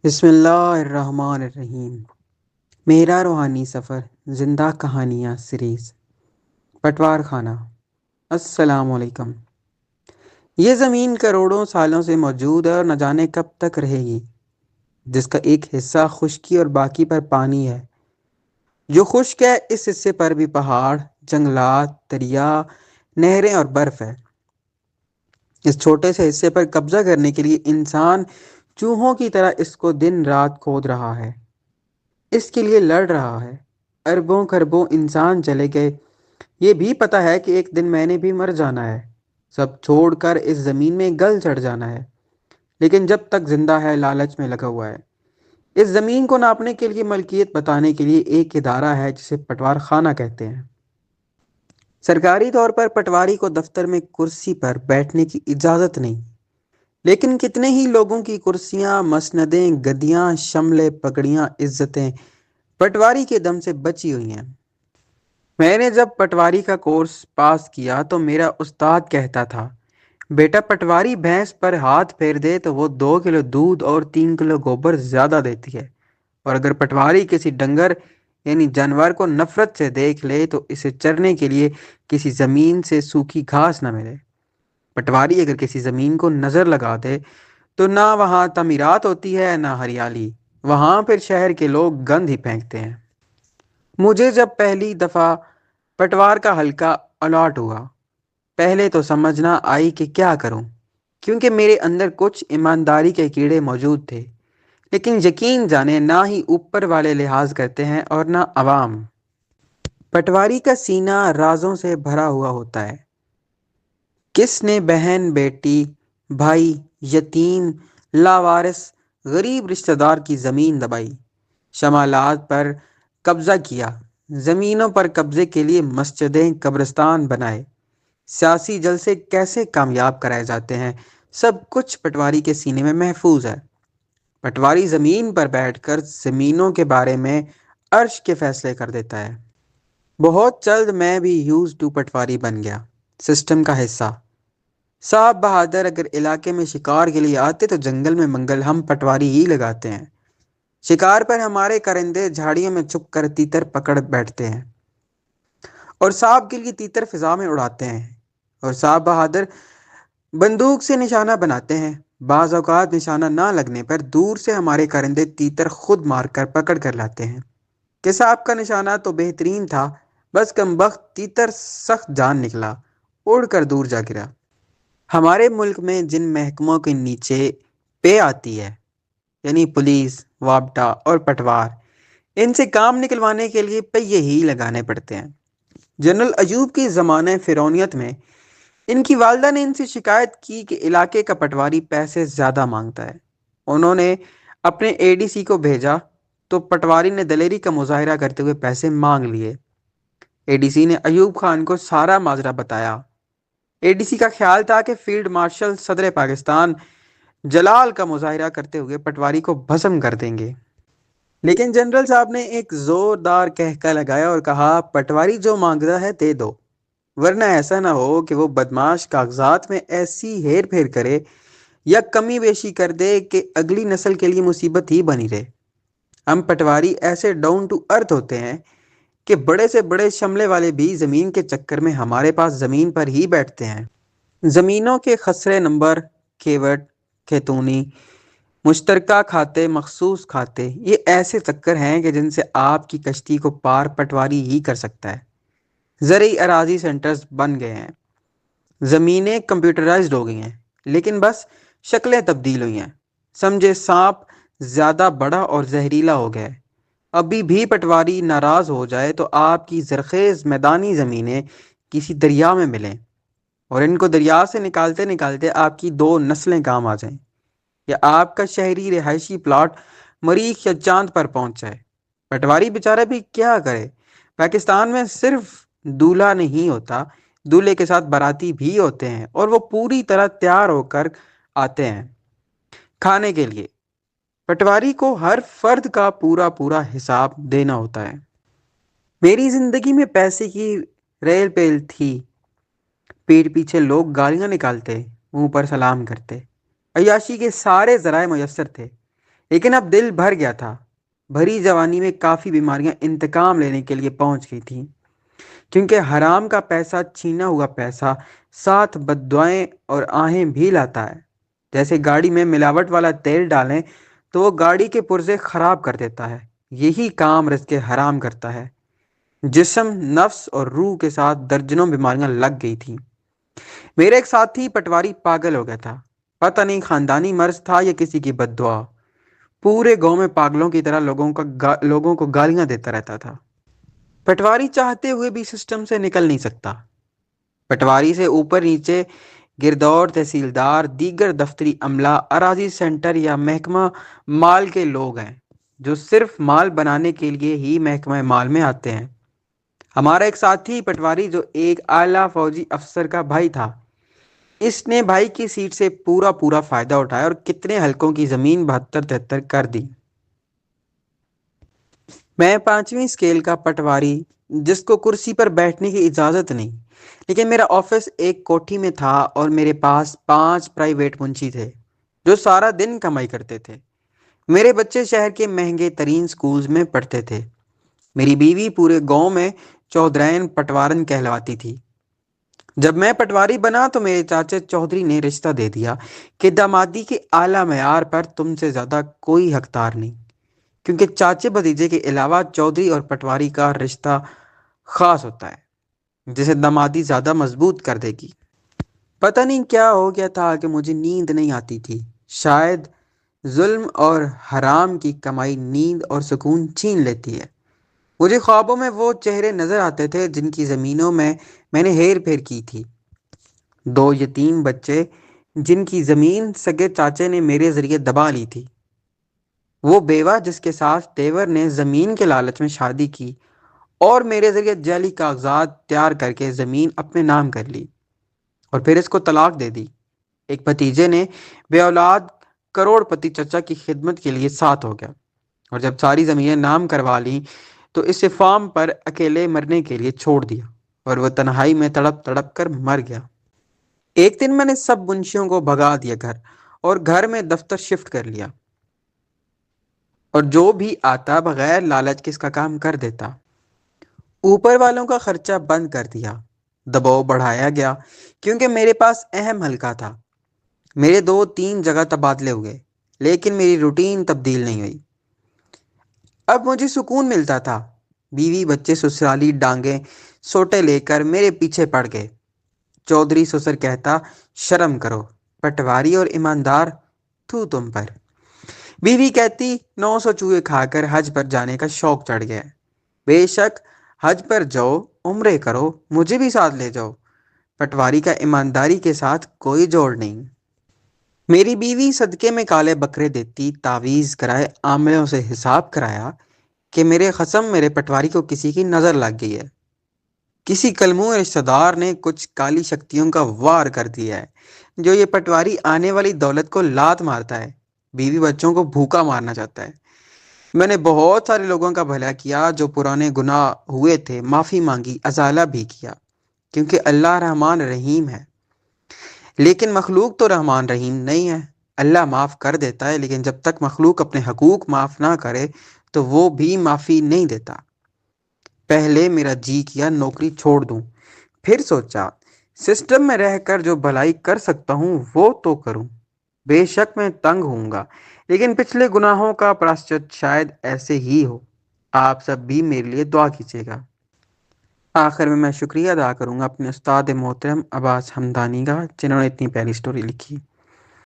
بسم اللہ الرحمن الرحیم۔ میرا روحانی سفر، زندہ کہانیاں سیریز، پٹوار خانہ۔ السلام علیکم۔ یہ زمین کروڑوں سالوں سے موجود ہے اور نہ جانے کب تک رہے گی، جس کا ایک حصہ خشکی اور باقی پر پانی ہے۔ جو خشک ہے اس حصے پر بھی پہاڑ، جنگلات، دریا، نہریں اور برف ہے۔ اس چھوٹے سے حصے پر قبضہ کرنے کے لیے انسان چوہوں کی طرح اس کو دن رات کھود رہا ہے، اس کے لیے لڑ رہا ہے۔ اربوں خربوں انسان چلے گئے، یہ بھی پتہ ہے کہ ایک دن میں نے بھی مر جانا ہے، سب چھوڑ کر اس زمین میں گل چڑھ جانا ہے، لیکن جب تک زندہ ہے لالچ میں لگا ہوا ہے۔ اس زمین کو ناپنے کے لیے ملکیت بتانے کے لیے ایک ادارہ ہے جسے پٹوار خانہ کہتے ہیں۔ سرکاری طور پر پٹواری کو دفتر میں کرسی پر بیٹھنے کی اجازت نہیں، لیکن کتنے ہی لوگوں کی کرسیاں، مسندیں، گدیاں، شملے، پگڑیاں، عزتیں پٹواری کے دم سے بچی ہوئی ہیں۔ میں نے جب پٹواری کا کورس پاس کیا تو میرا استاد کہتا تھا، بیٹا پٹواری بھینس پر ہاتھ پھیر دے تو وہ 2 کلو دودھ اور 3 کلو گوبر زیادہ دیتی ہے، اور اگر پٹواری کسی ڈنگر یعنی جانور کو نفرت سے دیکھ لے تو اسے چرنے کے لیے کسی زمین سے سوکھی گھاس نہ ملے۔ پٹواری اگر کسی زمین کو نظر لگا دے تو نہ وہاں تعمیرات ہوتی ہے نہ ہریالی، وہاں پھر شہر کے لوگ گند ہی پھینکتے ہیں۔ مجھے جب پہلی دفعہ پٹوار کا حلقہ الاٹ ہوا، پہلے تو سمجھ نہ آئی کہ کیا کروں، کیونکہ میرے اندر کچھ ایمانداری کے کیڑے موجود تھے، لیکن یقین جانے نہ ہی اوپر والے لحاظ کرتے ہیں اور نہ عوام۔ پٹواری کا سینہ رازوں سے بھرا ہوا ہوتا ہے۔ کس نے بہن، بیٹی، بھائی، یتیم، لاوارث، غریب رشتہ دار کی زمین دبائی، شمالات پر قبضہ کیا، زمینوں پر قبضے کے لیے مسجدیں، قبرستان بنائے، سیاسی جلسے کیسے کامیاب کرائے جاتے ہیں، سب کچھ پٹواری کے سینے میں محفوظ ہے۔ پٹواری زمین پر بیٹھ کر زمینوں کے بارے میں عرش کے فیصلے کر دیتا ہے۔ بہت جلد میں بھی یوز ٹو پٹواری بن گیا، سسٹم کا حصہ۔ صاحب بہادر اگر علاقے میں شکار کے لیے آتے تو جنگل میں منگل ہم پٹواری ہی لگاتے ہیں۔ شکار پر ہمارے کرندے جھاڑیوں میں چھپ کر تیتر پکڑ بیٹھتے ہیں اور صاحب کے لیے تیتر فضا میں اڑاتے ہیں، اور صاحب بہادر بندوق سے نشانہ بناتے ہیں۔ بعض اوقات نشانہ نہ لگنے پر دور سے ہمارے کرندے تیتر خود مار کر پکڑ کر لاتے ہیں کہ صاحب کا نشانہ تو بہترین تھا، بس کم بخت تیتر سخت جان نکلا، اڑ کر دور جا گرا۔ ہمارے ملک میں جن محکموں کے نیچے پے آتی ہے، یعنی پولیس، وابٹا اور پٹوار، ان سے کام نکلوانے کے لیے پہیے ہی لگانے پڑتے ہیں۔ جنرل ایوب کی زمانہ فرعونیت میں ان کی والدہ نے ان سے شکایت کی کہ علاقے کا پٹواری پیسے زیادہ مانگتا ہے۔ انہوں نے اپنے اے ڈی سی کو بھیجا تو پٹواری نے دلیری کا مظاہرہ کرتے ہوئے پیسے مانگ لیے۔ اے ڈی سی نے ایوب خان کو سارا ماجرا بتایا۔ اے ڈی سی کا خیال تھا کہ فیلڈ مارشل صدر پاکستان جلال کا مظاہرہ کرتے ہوئے پٹواری کو بھسم کر دیں گے، لیکن جنرل صاحب نے ایک زوردار کہکا لگایا اور کہا، پٹواری جو مانگتا ہے دے دو، ورنہ ایسا نہ ہو کہ وہ بدماش کاغذات میں ایسی ہیر پھیر کرے یا کمی بیشی کر دے کہ اگلی نسل کے لیے مصیبت ہی بنی رہے۔ ہم پٹواری ایسے ڈاؤن ٹو ارتھ ہوتے ہیں کہ بڑے سے بڑے شملے والے بھی زمین کے چکر میں ہمارے پاس زمین پر ہی بیٹھتے ہیں۔ زمینوں کے خسرے نمبر، کھیوٹ، کھیتونی، مشترکہ کھاتے، مخصوص کھاتے، یہ ایسے چکر ہیں کہ جن سے آپ کی کشتی کو پار پٹواری ہی کر سکتا ہے۔ زرعی اراضی سینٹرز بن گئے ہیں، زمینیں کمپیوٹرائزڈ ہو گئی ہیں، لیکن بس شکلیں تبدیل ہوئی ہیں۔ سمجھے سانپ زیادہ بڑا اور زہریلا ہو گیا ہے۔ ابھی بھی پٹواری ناراض ہو جائے تو آپ کی زرخیز میدانی زمینیں کسی دریا میں ملیں اور ان کو دریا سے نکالتے نکالتے آپ کی 2 نسلیں کام آ جائیں، یا آپ کا شہری رہائشی پلاٹ مریخ یا چاند پر پہنچ جائے۔ پٹواری بیچارہ بھی کیا کرے؟ پاکستان میں صرف دولہا نہیں ہوتا، دولہے کے ساتھ باراتی بھی ہوتے ہیں، اور وہ پوری طرح تیار ہو کر آتے ہیں کھانے کے لیے۔ پٹواری کو ہر فرد کا پورا پورا حساب دینا ہوتا ہے۔ میری زندگی میں پیسے کی ریل پیل تھی، پیٹ پیچھے لوگ گالیاں نکالتے، منہ پر سلام کرتے، عیاشی کے سارے ذرائع میسر تھے، لیکن اب دل بھر گیا تھا۔ بھری جوانی میں کافی بیماریاں انتقام لینے کے لیے پہنچ گئی تھیں، کیونکہ حرام کا پیسہ، چھینا ہوا پیسہ ساتھ بددعائیں اور آہیں بھی لاتا ہے۔ جیسے گاڑی میں ملاوٹ والا تیل ڈالیں تو وہ گاڑی کے پرزے خراب کر دیتا ہے، یہی کام رزق حرام کرتا ہے۔ جسم، نفس اور روح کے ساتھ درجنوں بیماریاں لگ گئی تھیں۔ میرے ایک ساتھی پٹواری پاگل ہو گیا تھا، پتہ نہیں خاندانی مرض تھا یا کسی کی بد دعا۔ پورے گاؤں میں پاگلوں کی طرح لوگوں کو گالیاں دیتا رہتا تھا۔ پٹواری چاہتے ہوئے بھی سسٹم سے نکل نہیں سکتا۔ پٹواری سے اوپر نیچے گردور، تحصیلدار، دیگر دفتری عملہ، اراضی سینٹر یا محکمہ مال کے لوگ ہیں جو صرف مال بنانے کے لیے ہی محکمہ مال میں آتے ہیں۔ ہمارا ایک ساتھی پٹواری جو ایک اعلیٰ فوجی افسر کا بھائی تھا، اس نے بھائی کی سیٹ سے پورا فائدہ اٹھایا اور کتنے حلقوں کی زمین 72-73 کر دی۔ میں 5ویں اسکیل کا پٹواری، جس کو کرسی پر بیٹھنے کی اجازت نہیں، لیکن میرا آفس ایک کوٹھی میں تھا اور میرے پاس 5 پرائیویٹ منشی تھے جو سارا دن کمائی کرتے تھے۔ میرے بچے شہر کے مہنگے ترین سکولز میں پڑھتے تھے۔ میری بیوی پورے گاؤں میں چودھرائن پٹوارن کہلواتی تھی۔ جب میں پٹواری بنا تو میرے چاچا چودھری نے رشتہ دے دیا کہ دامادی کے اعلیٰ معیار پر تم سے زیادہ کوئی حقدار نہیں، کیونکہ چاچے بھتیجے کے علاوہ چودھری اور پٹواری کا رشتہ خاص ہوتا ہے جسے دامادی زیادہ مضبوط کر دے گی۔ پتہ نہیں کیا ہو گیا تھا کہ مجھے نیند نہیں آتی تھی۔ شاید ظلم اور حرام کی کمائی نیند اور سکون چھین لیتی ہے۔ مجھے خوابوں میں وہ چہرے نظر آتے تھے جن کی زمینوں میں نے ہیر پھیر کی تھی۔ 2 یتیم بچے جن کی زمین سگے چاچے نے میرے ذریعے دبا لی تھی۔ وہ بیوہ جس کے ساتھ دیور نے زمین کے لالچ میں شادی کی اور میرے ذریعے جعلی کاغذات تیار کر کے زمین اپنے نام کر لی اور پھر اس کو طلاق دے دی۔ ایک بھتیجے نے بے اولاد کروڑ پتی چچا کی خدمت کے لیے ساتھ ہو گیا، اور جب ساری زمینیں نام کروا لیں تو اسے فارم پر اکیلے مرنے کے لیے چھوڑ دیا اور وہ تنہائی میں تڑپ تڑپ کر مر گیا۔ ایک دن میں نے سب منشیوں کو بھگا دیا اور گھر میں دفتر شفٹ کر لیا، اور جو بھی آتا بغیر لالچ کے اس کا کام کر دیتا۔ اوپر والوں کا خرچہ بند کر دیا، دباؤ بڑھایا گیا کیونکہ میرے پاس اہم حلقہ تھا۔ میرے 2-3 جگہ تبادلے ہوئے لیکن میری روٹین تبدیل نہیں ہوئی۔ اب مجھے سکون ملتا تھا۔ بیوی بچے سسرالی ڈانگیں سوٹے لے کر میرے پیچھے پڑ گئے۔ چودھری سسر کہتا، شرم کرو، پٹواری اور ایماندار، تو تم پر۔ بیوی کہتی، 900 چوہے کھا کر حج پر جانے کا شوق چڑھ گیا ہے۔ بے شک حج پر جاؤ، عمرے کرو، مجھے بھی ساتھ لے جاؤ، پٹواری کا ایمانداری کے ساتھ کوئی جوڑ نہیں۔ میری بیوی صدقے میں کالے بکرے دیتی، تعویذ کرائے، عاملوں سے حساب کرایا کہ میرے قسم میرے پٹواری کو کسی کی نظر لگ گئی ہے۔ کسی کلموں رشتہ دار نے کچھ کالی شکتیوں کا وار کر دیا ہے جو یہ پٹواری آنے والی دولت کو لات مارتا ہے، بیوی بچوں کو بھوکا مارنا چاہتا ہے۔ میں نے بہت سارے لوگوں کا بھلا کیا، جو پرانے گناہ ہوئے تھے معافی مانگی، ازالہ بھی کیا، کیونکہ اللہ رحمان رحیم ہے۔ لیکن مخلوق تو رحمان رحیم نہیں ہے۔ اللہ معاف کر دیتا ہے لیکن جب تک مخلوق اپنے حقوق معاف نہ کرے تو وہ بھی معافی نہیں دیتا۔ پہلے میرا جی کیا نوکری چھوڑ دوں، پھر سوچا سسٹم میں رہ کر جو بھلائی کر سکتا ہوں وہ تو کروں۔ بے شک میں تنگ ہوں گا، لیکن پچھلے گناہوں کا پراشچت شاید ایسے ہی ہو۔ آپ سب بھی میرے لیے دعا کیجیے گا۔ آخر میں شکریہ ادا کروں گا اپنے استاد محترم عباس حمدانی کا، جنہوں نے اتنی پیاری سٹوری لکھی۔